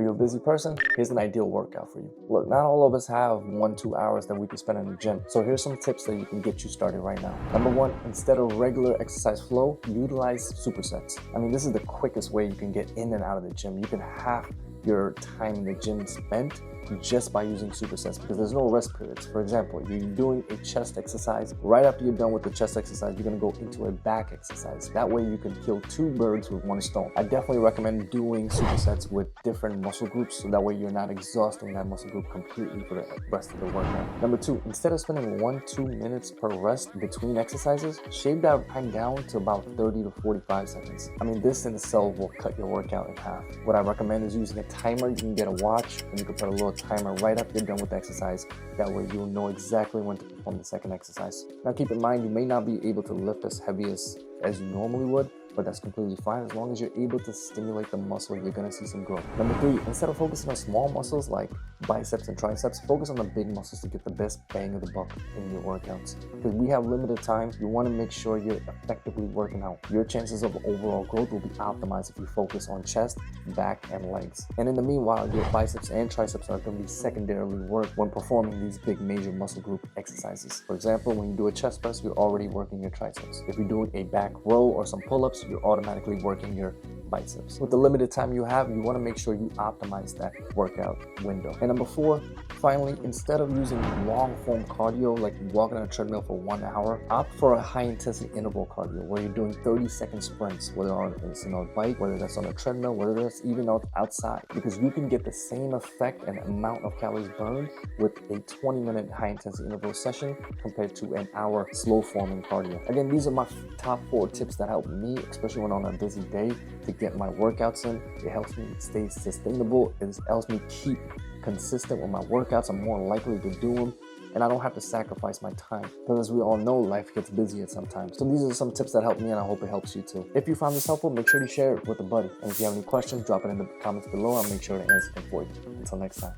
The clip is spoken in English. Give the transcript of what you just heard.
you're a busy person, here's an ideal workout for you. Look, not all of us have 1-2 hours that we can spend in the gym. So here's some tips that you can get you started right now. Number one, instead of regular exercise flow, utilize supersets. I mean, this is the quickest way you can get in and out of the gym. You can have your time in the gym spent just by using supersets because there's no rest periods. For example, you're doing a chest exercise. Right after you're done with the chest exercise, you're gonna go into a back exercise. That way you can kill 2 birds with 1 stone. I definitely recommend doing supersets with different muscle groups so that way you're not exhausting that muscle group completely for the rest of the workout. Number 2, instead of spending 1-2 minutes per rest between exercises, shave that time down to about 30 to 45 seconds. I mean, this in itself will cut your workout in half. What I recommend is using a timer. You can get a watch and you can put a little timer right after you're done with the exercise. That way you'll know exactly when to perform the second exercise. Now keep in mind, you may not be able to lift as heavy as you normally would, but that's completely fine as long as you're able to stimulate the muscle. You're gonna see some growth. Number 3, instead of focusing on small muscles like biceps and triceps, focus on the big muscles to get the best bang of the buck in your workouts. Because we have limited time, you want to make sure you're effectively working out. Your chances of overall growth will be optimized if you focus on chest, back, and legs. And in the meanwhile, your biceps and triceps are going to be secondarily worked when performing these big major muscle group exercises. For example, when you do a chest press, you're already working your triceps. If you're doing a back row or some pull-ups, you're automatically working your biceps. With the limited time you have, you want to make sure you optimize that workout window. And number 4, finally, instead of using long form cardio like walking on a treadmill for 1 hour, opt for a high intensity interval cardio where you're doing 30-second sprints, whether it's on a bike, whether that's on a treadmill, whether that's even outside, because you can get the same effect and amount of calories burned with a 20-minute high intensity interval session compared to an hour slow forming cardio. Again, these are my top 4 tips that help me, especially when on a busy day, to get my workouts in. It helps me stay sustainable. It helps me keep consistent with my workouts. I'm more likely to do them, and I don't have to sacrifice my time because, as we all know, life gets busy at some time. So these are some tips that help me, and I hope it helps you too. If you found this helpful, make sure to share it with a buddy. And if you have any questions, drop it in the comments below. I'll make sure to answer them for you. Until next time.